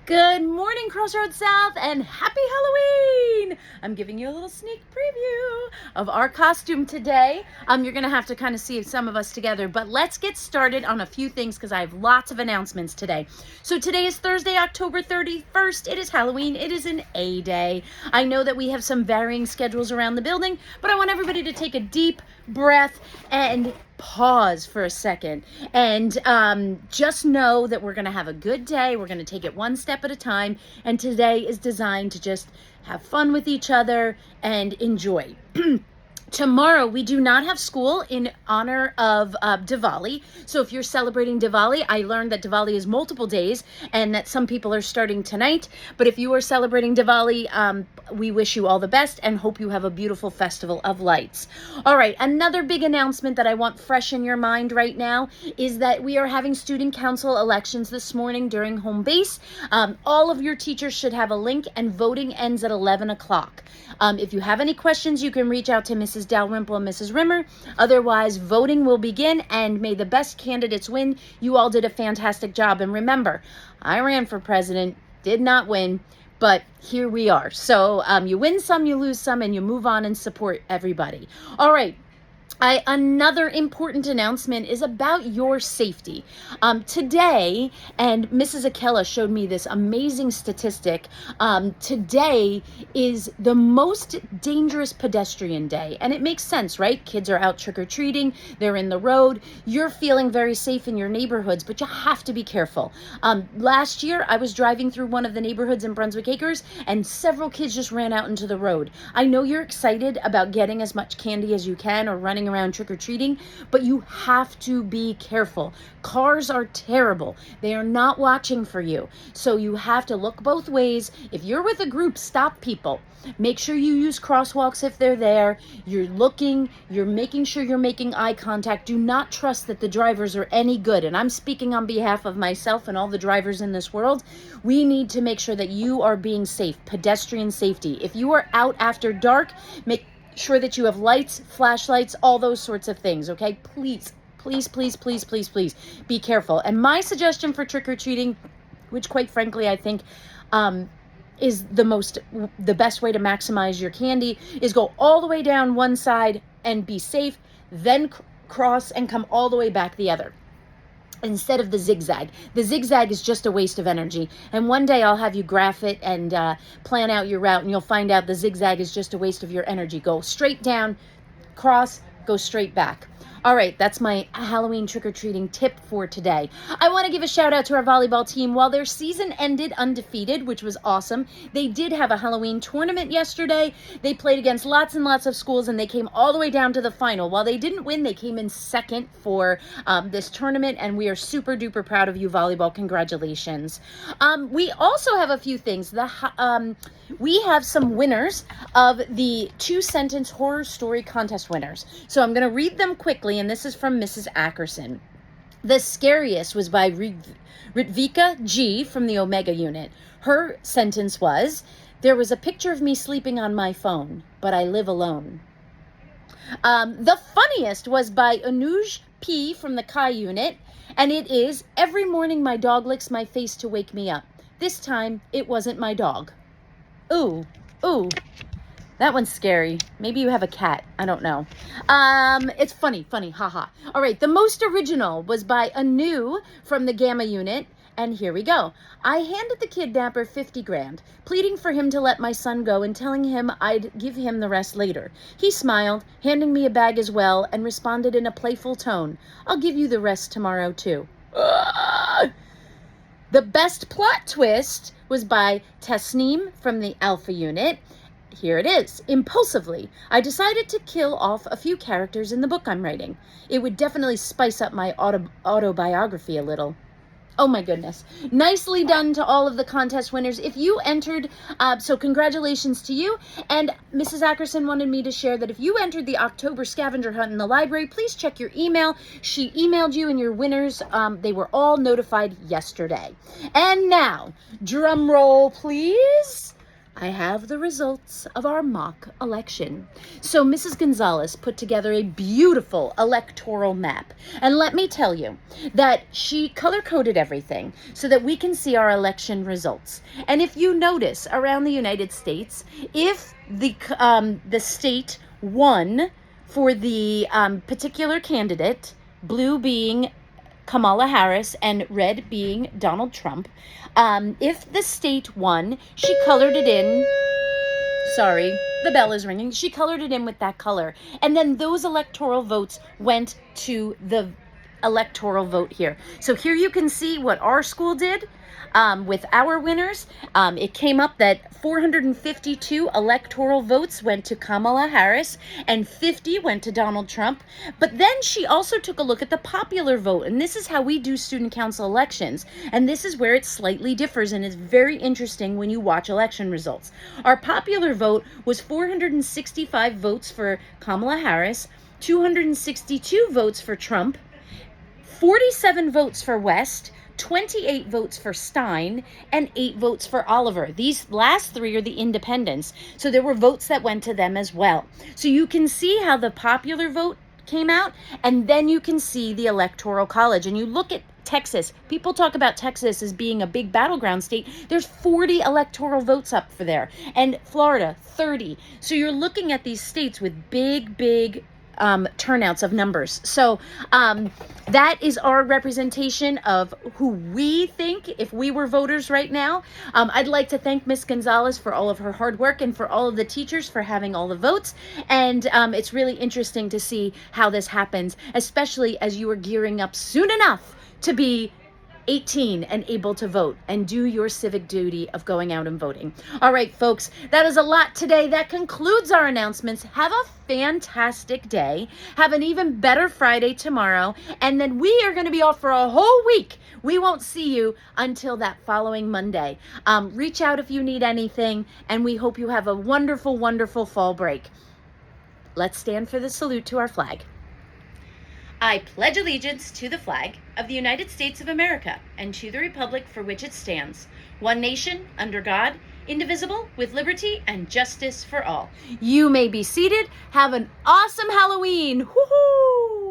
Good morning, Crossroads South, and happy Halloween! I'm giving you a little sneak preview of our costume today. You're gonna have to kind of see some of us together, but let's get started on a few things because I have lots of announcements today. So today is Thursday, October 31st. It is Halloween. It is an A day. I know that we have some varying schedules around the building, but I want everybody to take a deep breath and pause for a second and just know that we're going to have a good day. We're going to take it one step at a time, and today is designed to just have fun with each other and enjoy. Tomorrow, we do not have school in honor of Diwali. So if you're celebrating Diwali, I learned that Diwali is multiple days and that some people are starting tonight. But if you are celebrating Diwali, we wish you all the best and hope you have a beautiful festival of lights. All right, another big announcement that I want fresh in your mind right now is that we are having student council elections this morning during home base. All of your teachers should have a link, and voting ends at 11 o'clock. If you have any questions, you can reach out to Mrs. Dalrymple and Mrs. Rimmer. Otherwise, voting will begin, and may the best candidates win. You all did a fantastic job. And remember, I ran for president, did not win, but here we are. So you win some, you lose some, and you move on and support everybody. All right. Another important announcement is about your safety. Today, and Mrs. Akella showed me this amazing statistic, today is the most dangerous pedestrian day. And it makes sense, right? Kids are out trick-or-treating, they're in the road, you're feeling very safe in your neighborhoods, but you have to be careful. Last year, I was driving through one of the neighborhoods in Brunswick Acres, and several kids just ran out into the road. I know you're excited about getting as much candy as you can or running around trick-or-treating, but you have to be careful. Cars are terrible. They are not watching for you. So you have to look both ways. If you're with a group, stop people. Make sure you use crosswalks if they're there. You're looking, you're making sure you're making eye contact. Do not trust that the drivers are any good. And I'm speaking on behalf of myself and all the drivers in this world. We need to make sure that you are being safe, pedestrian safety. If you are out after dark, make sure that you have lights, flashlights, all those sorts of things, okay? Please, please, please, please, please, please be careful. And my suggestion for trick-or-treating, which quite frankly I think is the best way to maximize your candy, is go all the way down one side and be safe, then cross and come all the way back the other, instead of the zigzag. The zigzag is just a waste of energy. And one day I'll have you graph it and plan out your route, and you'll find out the zigzag is just a waste of your energy. Go straight down, cross, go straight back. All right, that's my Halloween trick-or-treating tip for today. I want to give a shout out to our volleyball team. While their season ended undefeated, which was awesome, they did have a Halloween tournament yesterday. They played against lots and lots of schools, and they came all the way down to the final. While they didn't win, they came in second for this tournament, and we are super duper proud of you, volleyball. Congratulations. We also have a few things. We have some winners of the 2-sentence horror story contest winners. So I'm going to read them quickly, and this is from Mrs. Ackerson. The scariest was by Ritvika G. from the Omega unit. Her sentence was, "There was a picture of me sleeping on my phone, but I live alone." The funniest was by Anuj P. from the Chi unit, and it is, "Every morning my dog licks my face to wake me up. This time it wasn't my dog." Ooh, ooh. That one's scary. Maybe you have a cat. I don't know. It's funny, haha. All right, the most original was by Anu from the Gamma unit. And here we go. "I handed the kidnapper 50 grand, pleading for him to let my son go and telling him I'd give him the rest later. He smiled, handing me a bag as well, and responded in a playful tone, 'I'll give you the rest tomorrow too.'" The best plot twist was by Tasneem from the Alpha unit. Here it is. "Impulsively, I decided to kill off a few characters in the book I'm writing. It would definitely spice up my autobiography a little." Oh my goodness. Nicely done to all of the contest winners. If you entered, so congratulations to you. And Mrs. Ackerson wanted me to share that if you entered the October scavenger hunt in the library, please check your email. She emailed you and your winners. They were all notified yesterday. And now, drum roll, please. I have the results of our mock election. So Mrs. Gonzalez put together a beautiful electoral map. And let me tell you that she color-coded everything so that we can see our election results. And if you notice around the United States, if the state won for the particular candidate, blue being Kamala Harris and red being Donald Trump, if the state won, she colored it in. Sorry, the bell is ringing. She colored it in with that color. And then those electoral votes went to the electoral vote here. So here you can see what our school did with our winners. It came up that 452 electoral votes went to Kamala Harris and 50 went to Donald Trump. But then she also took a look at the popular vote, and this is how we do student council elections. And this is where it slightly differs, and it's very interesting when you watch election results. Our popular vote was 465 votes for Kamala Harris, 262 votes for Trump, 47 votes for West, 28 votes for Stein, and 8 votes for Oliver. These last 3 are the independents, so there were votes that went to them as well. So you can see how the popular vote came out, and then you can see the Electoral College. And you look at Texas. People talk about Texas as being a big battleground state. There's 40 electoral votes up for there, and Florida, 30. So you're looking at these states with big turnouts of numbers. So that is our representation of who we think if we were voters right now. I'd like to thank Miss Gonzalez for all of her hard work and for all of the teachers for having all the votes. And it's really interesting to see how this happens, especially as you are gearing up soon enough to be 18 and able to vote and do your civic duty of going out and voting. All right, folks, that is a lot today. That concludes our announcements. Have a fantastic day. Have an even better Friday tomorrow. And then we are going to be off for a whole week. We won't see you until that following Monday. Reach out if you need anything, and we hope you have a wonderful, wonderful fall break. Let's stand for the salute to our flag. I pledge allegiance to the flag of the United States of America and to the republic for which it stands, one nation, under God, indivisible, with liberty and justice for all. You may be seated. Have an awesome Halloween. Woohoo!